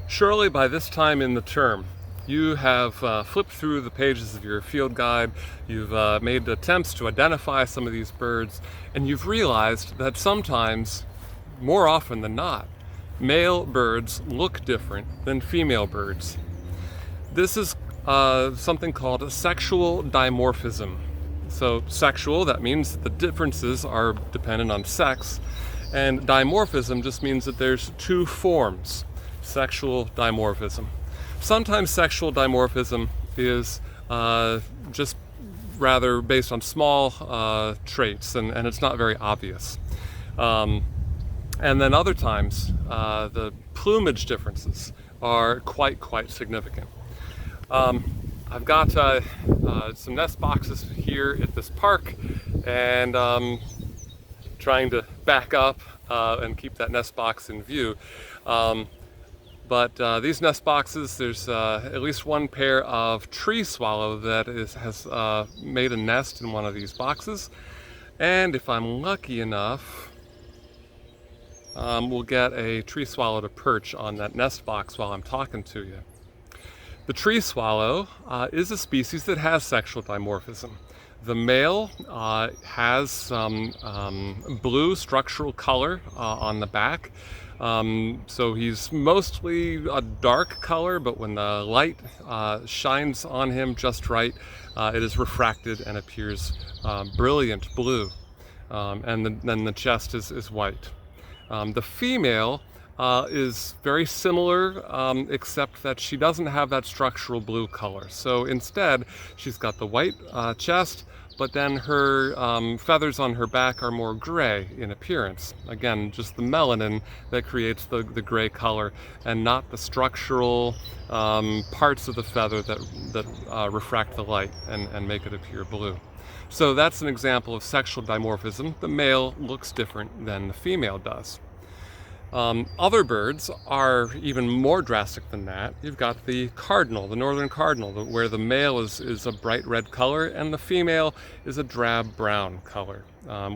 Surely by this time in the term, you have flipped through the pages of your field guide, you've made attempts to identify some of these birds, and you've realized that sometimes, more often than not, male birds look different than female birds. This is something called a sexual dimorphism. So sexual, that means that the differences are dependent on sex, and dimorphism just means that there's two forms. Sexual dimorphism. Sometimes sexual dimorphism is just rather based on small traits, and it's not very obvious. And then other times, the plumage differences are quite significant. I've got some nest boxes here at this park, and trying to back up and keep that nest box in view. But these nest boxes, there's at least one pair of tree swallow that has made a nest in one of these boxes. And if I'm lucky enough, we'll get a tree swallow to perch on that nest box while I'm talking to you. The tree swallow is a species that has sexual dimorphism. The male has some blue structural color on the back. So he's mostly a dark color, but when the light shines on him just right, it is refracted and appears brilliant blue. And then the chest is white. The female is very similar, except that she doesn't have that structural blue color. So instead, she's got the white chest, but then her feathers on her back are more gray in appearance. Again, just the melanin that creates the gray color, and not the structural parts of the feather that refract the light and make it appear blue. So that's an example of sexual dimorphism. The male looks different than the female does. Other birds are even more drastic than that. You've got the cardinal, the northern cardinal, where the male is a bright red color and the female is a drab brown color,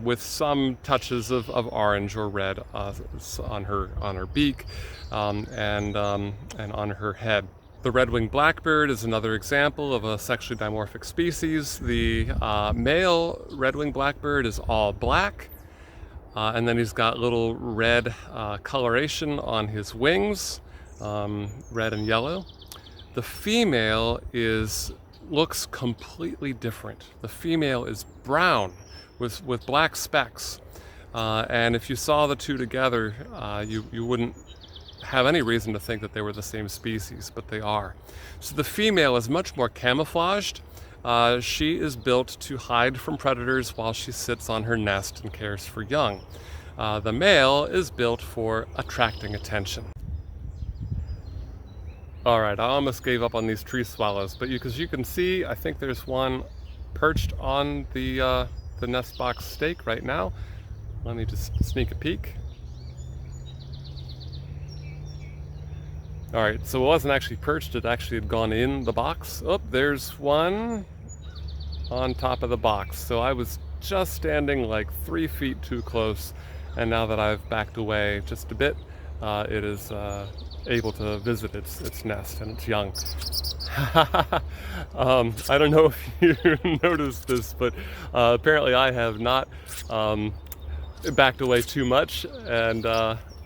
with some touches of orange or red on her beak and on her head. The red-winged blackbird is another example of a sexually dimorphic species. The male red-winged blackbird is all black. And then he's got little red coloration on his wings, red and yellow. The female looks completely different. The female is brown with black specks. And if you saw the two together, you wouldn't have any reason to think that they were the same species, but they are. So the female is much more camouflaged. She is built to hide from predators while she sits on her nest and cares for young. The male is built for attracting attention. All right, I almost gave up on these tree swallows, but because you can see, I think there's one perched on the nest box stake right now. Let me just sneak a peek. All right, so it wasn't actually perched, it actually had gone in the box. Oh, there's one on top of the box. So I was just standing like 3 feet too close, and now that I've backed away just a bit, it is able to visit its nest and its young. I don't know if you noticed this, but apparently I have not backed away too much,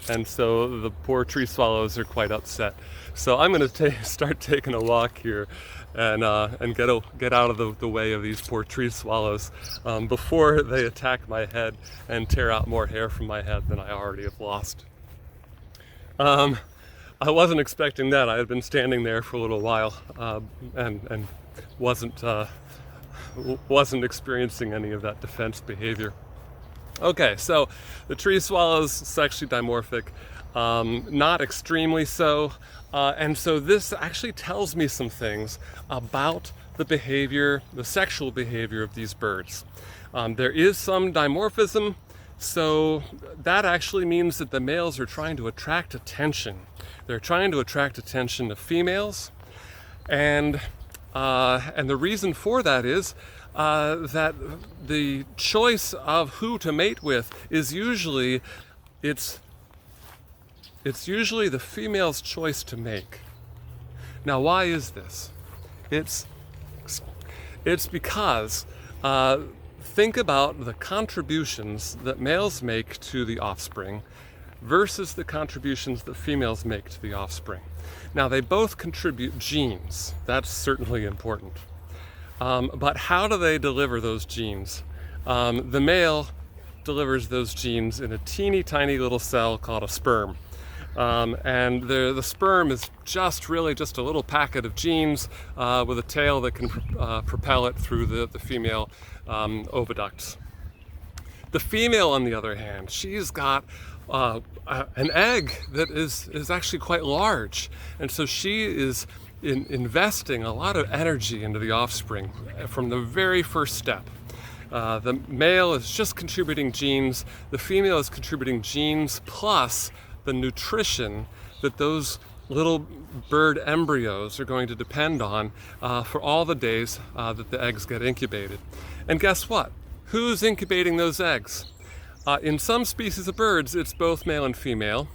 and so the poor tree swallows are quite upset. So I'm going to start taking a walk here and get out of the way of these poor tree swallows before they attack my head and tear out more hair from my head than I already have lost. I wasn't expecting that. I had been standing there for a little while and wasn't experiencing any of that defense behavior. Okay, so the tree swallows, sexually dimorphic, not extremely so, and so this actually tells me some things about the behavior, the sexual behavior of these birds. There is some dimorphism, so that actually means that the males are trying to attract attention. They're trying to attract attention to females, and the reason for that is that the choice of who to mate with is usually it's it's usually the female's choice to make. Now, why is this? It's because think about the contributions that males make to the offspring versus the contributions that females make to the offspring. Now, they both contribute genes. That's certainly important. But how do they deliver those genes? The male delivers those genes in a teeny tiny little cell called a sperm. And the sperm is just a little packet of genes with a tail that can propel it through the female oviducts. The female, on the other hand, she's got an egg that is actually quite large, and so she is investing a lot of energy into the offspring from the very first step. The male is just contributing genes, the female is contributing genes plus the nutrition that those little bird embryos are going to depend on for all the days that the eggs get incubated. And guess what? Who's incubating those eggs? In some species of birds, it's both male and female.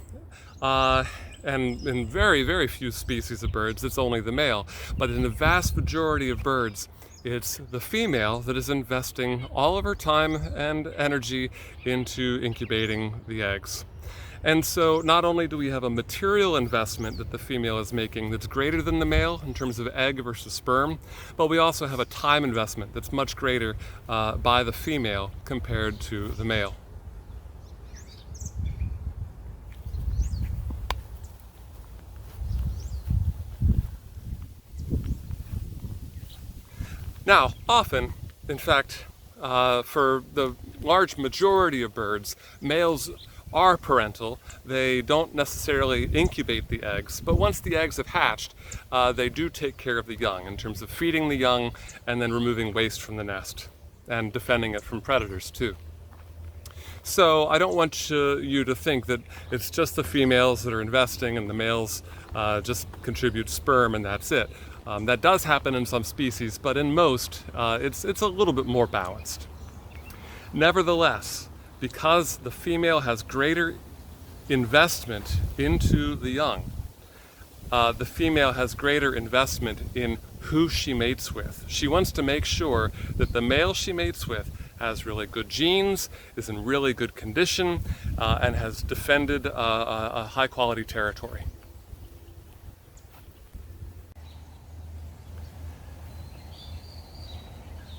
And in very, very few species of birds, it's only the male. But in the vast majority of birds, it's the female that is investing all of her time and energy into incubating the eggs. And so not only do we have a material investment that the female is making that's greater than the male in terms of egg versus sperm, but we also have a time investment that's much greater by the female compared to the male. Now, often, in fact, for the large majority of birds, males are parental. They don't necessarily incubate the eggs, but once the eggs have hatched, they do take care of the young in terms of feeding the young and then removing waste from the nest and defending it from predators too. So I don't want you to think that it's just the females that are investing and the males just contribute sperm and that's it. That does happen in some species, but in most, it's a little bit more balanced. Nevertheless, because the female has greater investment into the young, the female has greater investment in who she mates with. She wants to make sure that the male she mates with has really good genes, is in really good condition, and has defended a high quality territory.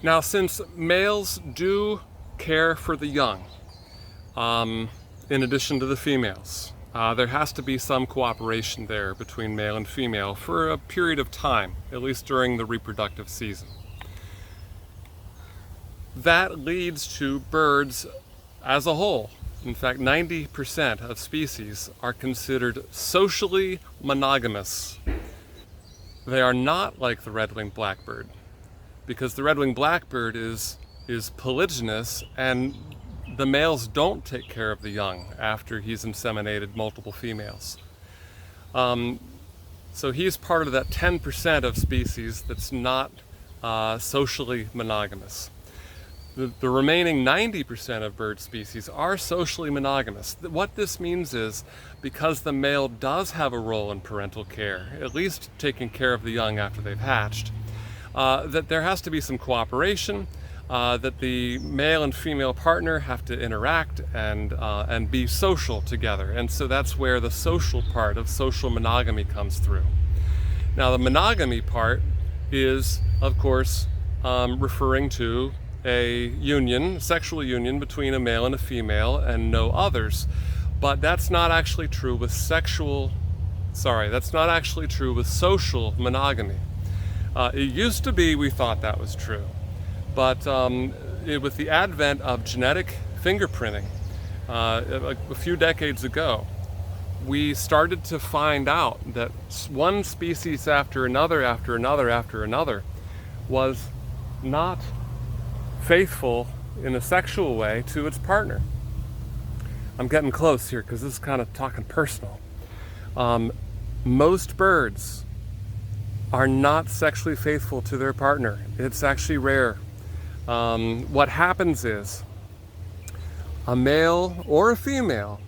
Now, since males do care for the young, in addition to the females, there has to be some cooperation there between male and female for a period of time, at least during the reproductive season. That leads to birds as a whole. In fact, 90% of species are considered socially monogamous. They are not like the red-winged blackbird, because the red-winged blackbird is polygynous, and the males don't take care of the young after he's inseminated multiple females. So he's part of that 10% of species that's not socially monogamous. The remaining 90% of bird species are socially monogamous. What this means is, because the male does have a role in parental care, at least taking care of the young after they've hatched, that there has to be some cooperation, that the male and female partner have to interact and be social together. And so that's where the social part of social monogamy comes through. Now, the monogamy part is, of course, referring to a union, sexual union between a male and a female and no others. But that's not actually true with social monogamy. It used to be we thought that was true. But with the advent of genetic fingerprinting a few decades ago, we started to find out that one species after another was not faithful in a sexual way to its partner. I'm getting close here because this is kind of talking personal. Most birds are not sexually faithful to their partner. It's actually rare. What happens is a male or a female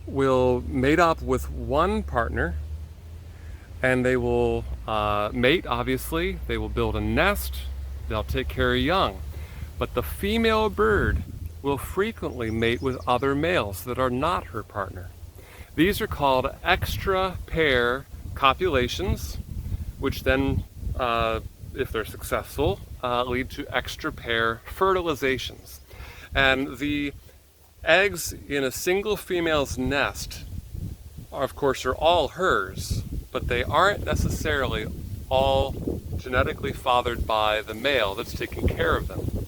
will mate up with one partner, and they will mate, obviously. They will build a nest. They'll take care of young. But the female bird will frequently mate with other males that are not her partner. These are called extra pair copulations, which then, if they're successful, lead to extra pair fertilizations. And the eggs in a single female's nest, of course, are all hers, but they aren't necessarily all genetically fathered by the male that's taking care of them.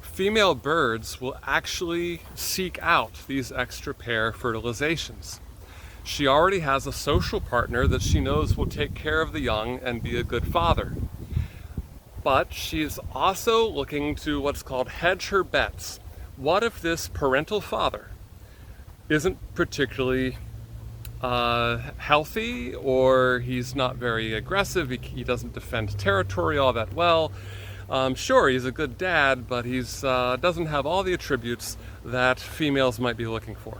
Female birds will actually seek out these extra pair fertilizations. She already has a social partner that she knows will take care of the young and be a good father. But she's also looking to what's called hedge her bets. What if this parental father isn't particularly healthy, or he's not very aggressive, he doesn't defend territory all that well? Sure, he's a good dad, but he doesn't have all the attributes that females might be looking for.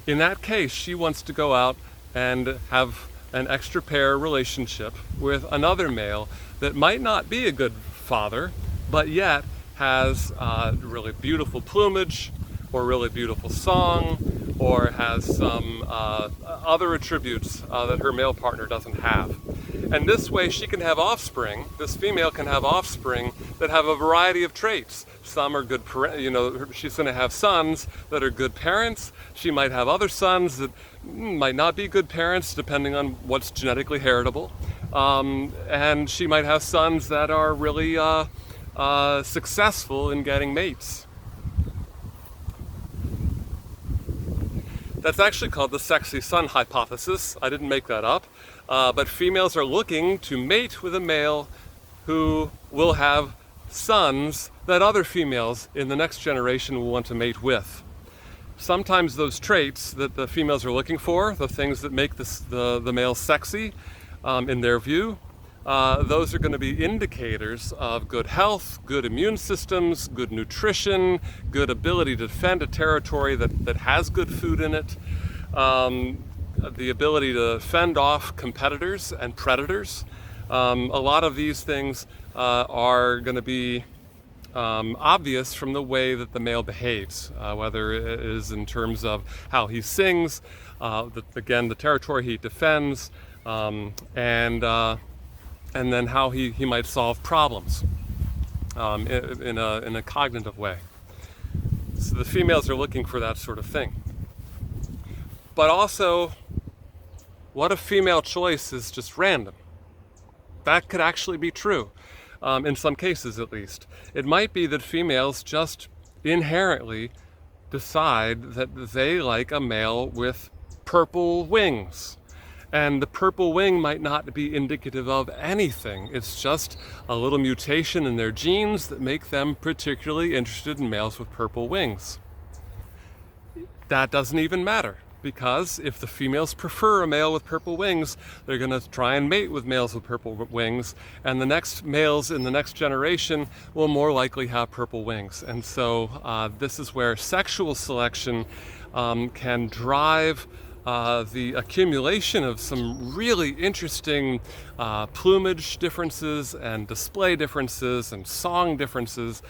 In that case, she wants to go out and have an extra pair relationship with another male that might not be a good father, but yet has really beautiful plumage, or really beautiful song, or has some other attributes that her male partner doesn't have. And this way she can have offspring, this female can have offspring that have a variety of traits. Some are good, she's going to have sons that are good parents. She might have other sons that might not be good parents, depending on what's genetically heritable. And she might have sons that are really successful in getting mates. That's actually called the sexy son hypothesis. I didn't make that up. But females are looking to mate with a male who will have sons that other females in the next generation will want to mate with. Sometimes those traits that the females are looking for, the things that make the male sexy in their view, those are going to be indicators of good health, good immune systems, good nutrition, good ability to defend a territory that has good food in it, the ability to fend off competitors and predators. A lot of these things are going to be obvious from the way that the male behaves, whether it is in terms of how he sings, again, the territory he defends, and then how he might solve problems in a cognitive way. So the females are looking for that sort of thing. But also, what if female choice is just random? That could actually be true, in some cases at least. It might be that females just inherently decide that they like a male with purple wings. And the purple wing might not be indicative of anything. It's just a little mutation in their genes that make them particularly interested in males with purple wings. That doesn't even matter, because if the females prefer a male with purple wings, they're going to try and mate with males with purple wings, and the next males in the next generation will more likely have purple wings. And so this is where sexual selection can drive the accumulation of some really interesting plumage differences and display differences and song differences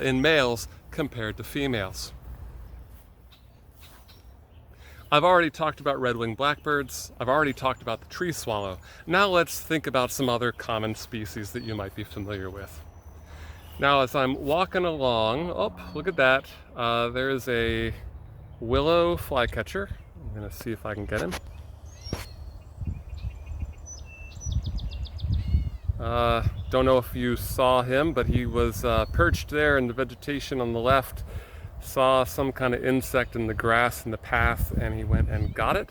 in males compared to females. I've already talked about red-winged blackbirds. I've already talked about the tree swallow. Now let's think about some other common species that you might be familiar with. Now as I'm walking along, oh, look at that. There is a willow flycatcher. I'm going to see if I can get him. Don't know if you saw him, but he was perched there in the vegetation on the left, saw some kind of insect in the grass in the path, and he went and got it.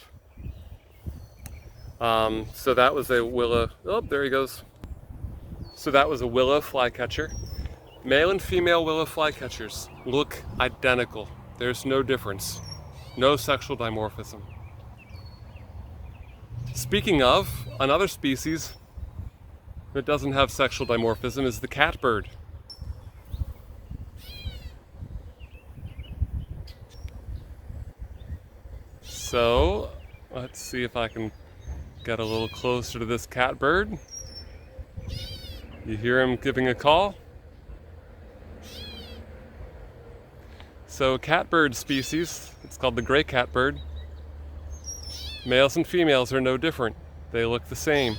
So that was a willow, oh, there he goes. So that was a willow flycatcher. Male and female willow flycatchers look identical. There's no difference. No sexual dimorphism. Speaking of, another species that doesn't have sexual dimorphism is the catbird. So let's see if I can get a little closer to this catbird. You hear him giving a call? So catbird species, it's called the gray catbird. Males and females are no different. They look the same.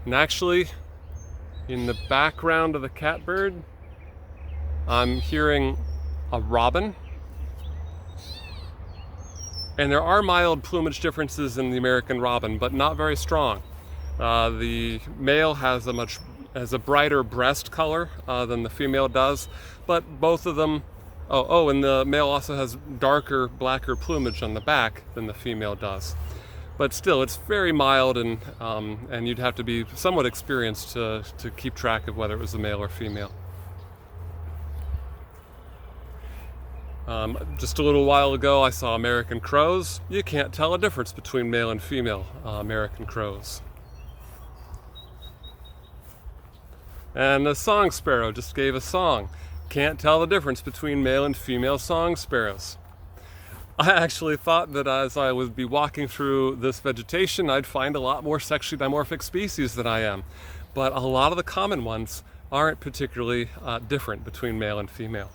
And actually, in the background of the catbird, I'm hearing a robin. And there are mild plumage differences in the American robin, but not very strong. The male has a brighter breast color than the female does, but both of them, and the male also has darker, blacker plumage on the back than the female does. But still, it's very mild, and you'd have to be somewhat experienced to keep track of whether it was a male or female. Just a little while ago, I saw American crows. You can't tell a difference between male and female American crows. And the song sparrow just gave a song. Can't tell the difference between male and female song sparrows. I actually thought that as I would be walking through this vegetation, I'd find a lot more sexually dimorphic species than I am. But a lot of the common ones aren't particularly different between male and female.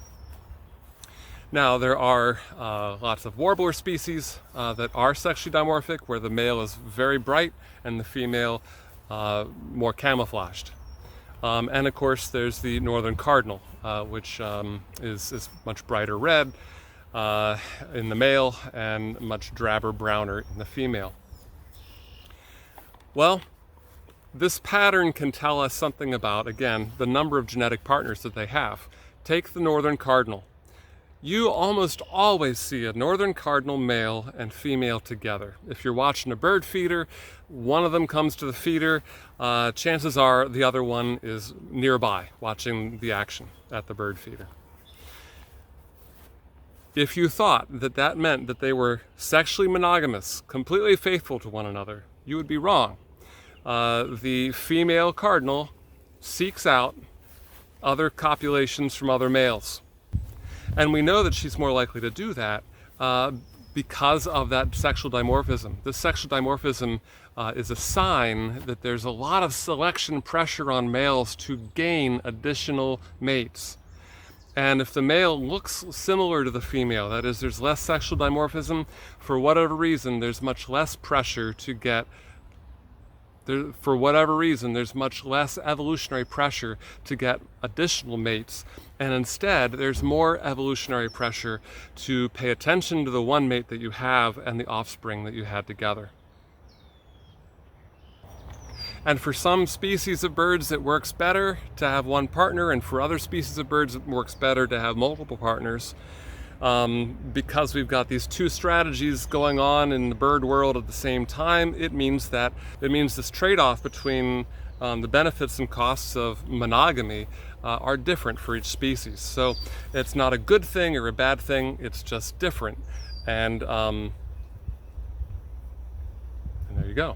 Now, there are lots of warbler species that are sexually dimorphic, where the male is very bright and the female more camouflaged. And of course, there's the northern cardinal, which is much brighter red in the male and much drabber browner in the female. Well, this pattern can tell us something about, again, the number of genetic partners that they have. Take the northern cardinal. You almost always see a northern cardinal male and female together. If you're watching a bird feeder, one of them comes to the feeder, chances are the other one is nearby watching the action at the bird feeder. If you thought that that meant that they were sexually monogamous, completely faithful to one another, you would be wrong. The female cardinal seeks out other copulations from other males. And we know that she's more likely to do that because of that sexual dimorphism. This sexual dimorphism is a sign that there's a lot of selection pressure on males to gain additional mates. And if the male looks similar to the female, that is, there's less sexual dimorphism, for whatever reason, there's much less pressure to get for whatever reason, there's much less evolutionary pressure to get additional mates, and instead there's more evolutionary pressure to pay attention to the one mate that you have and the offspring that you had together. And for some species of birds, it works better to have one partner, and for other species of birds, it works better to have multiple partners. Because we've got these two strategies going on in the bird world at the same time, it means this trade-off between the benefits and costs of monogamy are different for each species. So it's not a good thing or a bad thing, it's just different. And there you go.